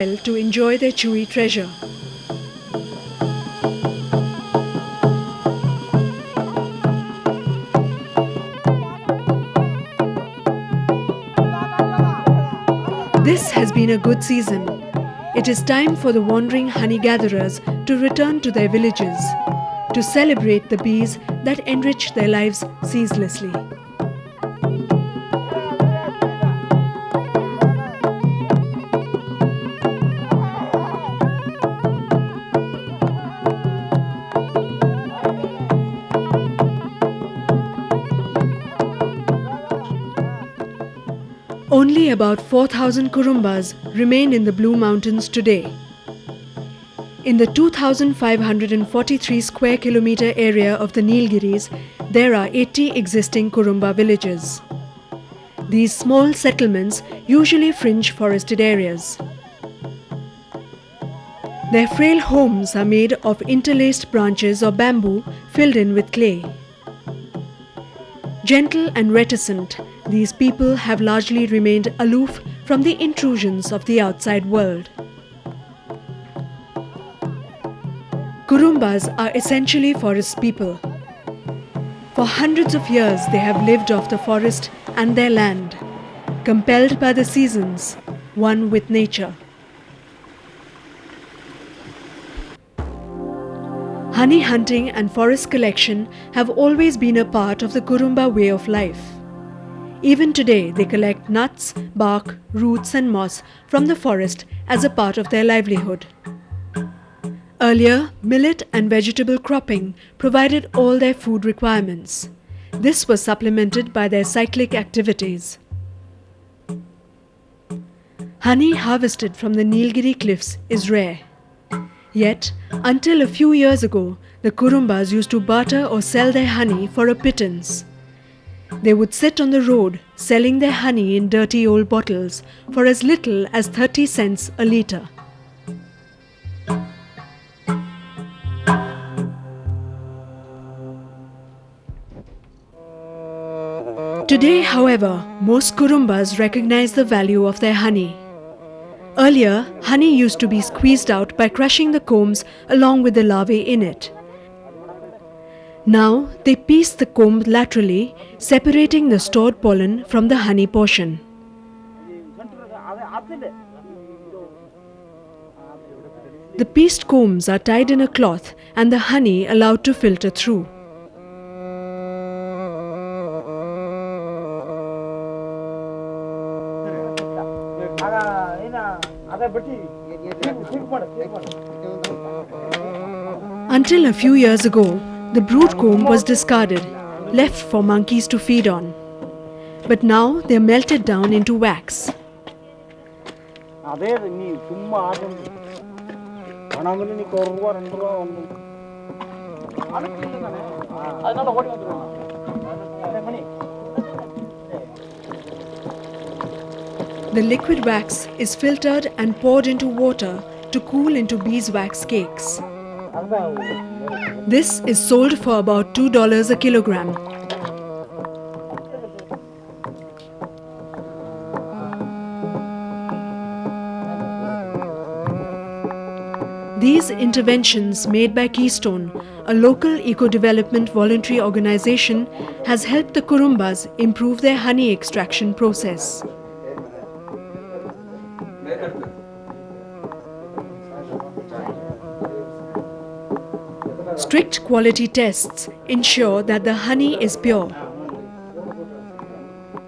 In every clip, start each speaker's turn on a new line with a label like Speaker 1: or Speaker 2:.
Speaker 1: to enjoy their chewy treasure. This has been a good season. It is time for the wandering honey gatherers to return to their villages, to celebrate the bees that enrich their lives ceaselessly. Only about 4,000 Kurumbas remain in the Blue Mountains today. In the 2,543 square kilometer area of the Nilgiris, there are 80 existing Kurumba villages. These small settlements usually fringe forested areas. Their frail homes are made of interlaced branches or bamboo filled in with clay. Gentle and reticent, these people have largely remained aloof from the intrusions of the outside world. Kurumbas are essentially forest people. For hundreds of years they have lived off the forest and their land, compelled by the seasons, one with nature. Honey hunting and forest collection have always been a part of the Kurumba way of life. Even today, they collect nuts, bark, roots and moss from the forest as a part of their livelihood. Earlier, millet and vegetable cropping provided all their food requirements. This was supplemented by their cyclic activities. Honey harvested from the Nilgiri cliffs is rare. Yet, until a few years ago, the Kurumbas used to barter or sell their honey for a pittance. They would sit on the road selling their honey in dirty old bottles for as little as 30 cents a litre. Today, however, most Kurumbas recognize the value of their honey. Earlier, honey used to be squeezed out by crushing the combs along with the larvae in it. Now, they piece the comb laterally, separating the stored pollen from the honey portion. The pieced combs are tied in a cloth and the honey allowed to filter through. Until a few years ago, the brood comb was discarded, left for monkeys to feed on. But now they are melted down into wax. The liquid wax is filtered and poured into water to cool into beeswax cakes. This is sold for about $2 a kilogram. These interventions made by Keystone, a local eco-development voluntary organization, has helped the Kurumbas improve their honey extraction process. Strict quality tests ensure that the honey is pure.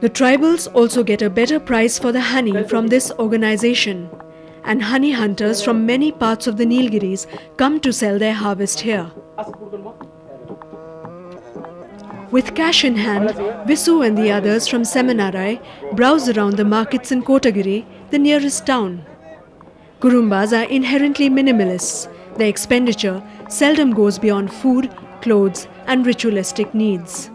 Speaker 1: The tribals also get a better price for the honey from this organization, and honey hunters from many parts of the Nilgiris come to sell their harvest here. With cash in hand, Visu and the others from Seminarai browse around the markets in Kotagiri, the nearest town. Kurumbas are inherently minimalists. Their expenditure seldom goes beyond food, clothes and ritualistic needs.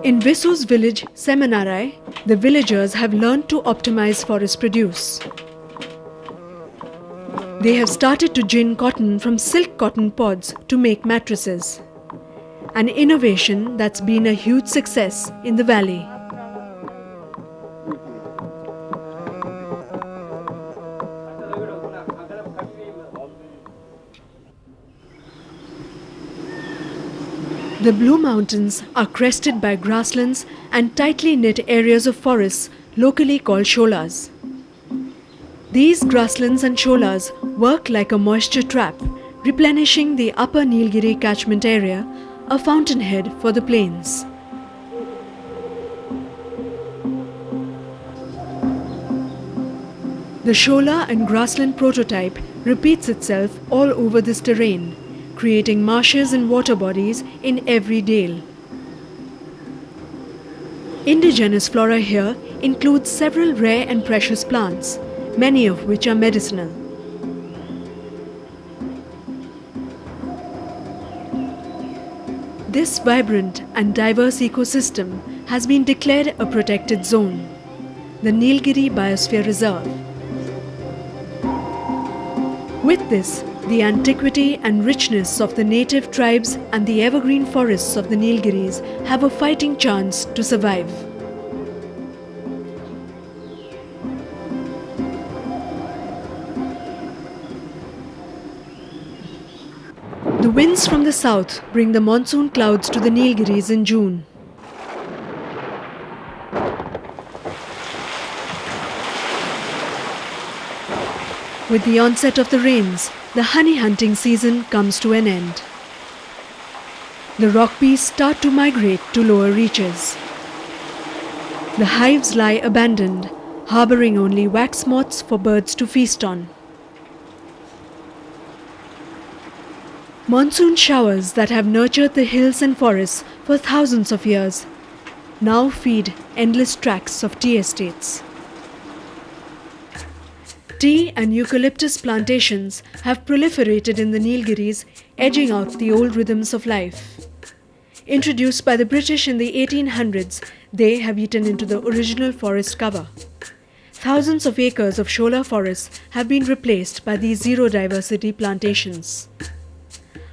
Speaker 1: In Visu's village, Seminarai, the villagers have learned to optimize forest produce. They have started to gin cotton from silk cotton pods to make mattresses, an innovation that's been a huge success in the valley. The Blue Mountains are crested by grasslands and tightly knit areas of forests locally called sholas. These grasslands and sholas work like a moisture trap, replenishing the upper Nilgiri catchment area, a fountainhead for the plains. The shola and grassland prototype repeats itself all over this terrain, creating marshes and water bodies in every dale. Indigenous flora here includes several rare and precious plants, many of which are medicinal. This vibrant and diverse ecosystem has been declared a protected zone, the Nilgiri Biosphere Reserve. With this, the antiquity and richness of the native tribes and the evergreen forests of the Nilgiris have a fighting chance to survive. The winds from the south bring the monsoon clouds to the Nilgiris in June. With the onset of the rains, the honey hunting season comes to an end. The rock bees start to migrate to lower reaches. The hives lie abandoned, harboring only wax moths for birds to feast on. Monsoon showers that have nurtured the hills and forests for thousands of years now feed endless tracts of tea estates. Tea and eucalyptus plantations have proliferated in the Nilgiris, edging out the old rhythms of life. Introduced by the British in the 1800s, they have eaten into the original forest cover. Thousands of acres of shola forests have been replaced by these zero-diversity plantations.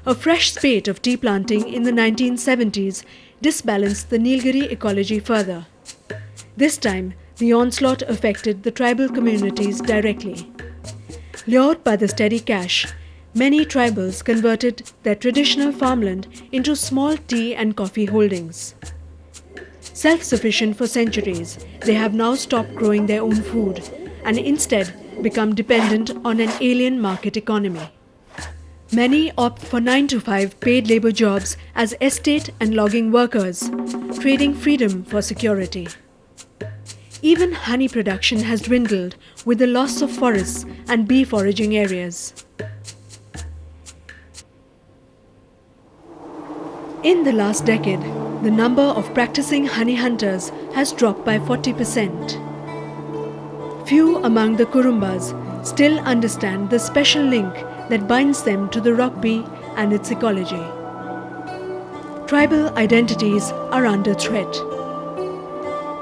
Speaker 1: A fresh spate of tea planting in the 1970s disbalanced the Nilgiri ecology further. This time, the onslaught affected the tribal communities directly. Lured by the steady cash, many tribals converted their traditional farmland into small tea and coffee holdings. Self-sufficient for centuries, they have now stopped growing their own food and instead become dependent on an alien market economy. Many opt for 9-to-5 paid labor jobs as estate and logging workers, trading freedom for security. Even honey production has dwindled with the loss of forests and bee foraging areas. In the last decade, the number of practicing honey hunters has dropped by 40%. Few among the Kurumbas still understand the special link that binds them to the rock bee and its ecology. Tribal identities are under threat.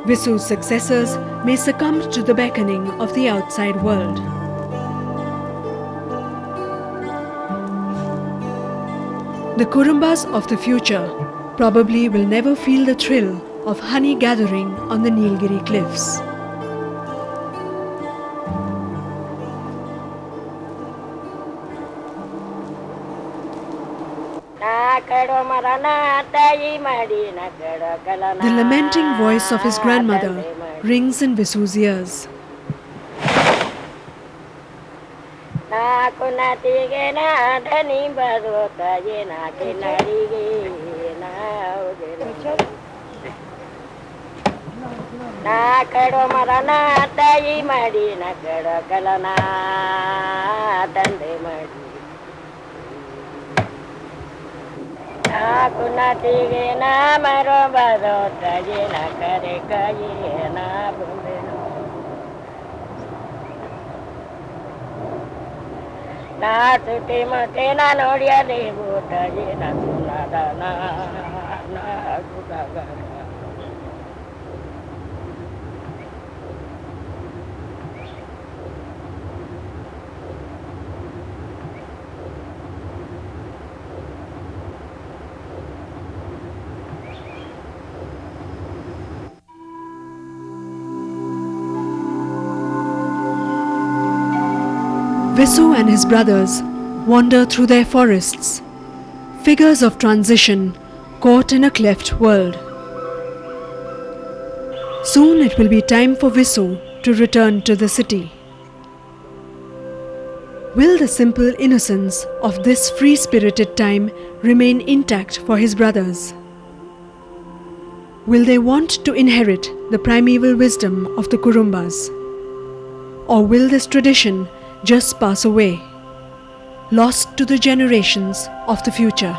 Speaker 1: Visu's successors may succumb to the beckoning of the outside world. The Kurumbas of the future probably will never feel the thrill of honey gathering on the Nilgiri cliffs. The lamenting voice of his grandmother rings in Visu's ears. Visu and his brothers wander through their forests, figures of transition, caught in a cleft world. Soon it will be time for Visu to return to the city. Will the simple innocence of this free-spirited time remain intact for his brothers? Will they want to inherit the primeval wisdom of the Kurumbas? Or will this tradition just pass away, lost to the generations of the future?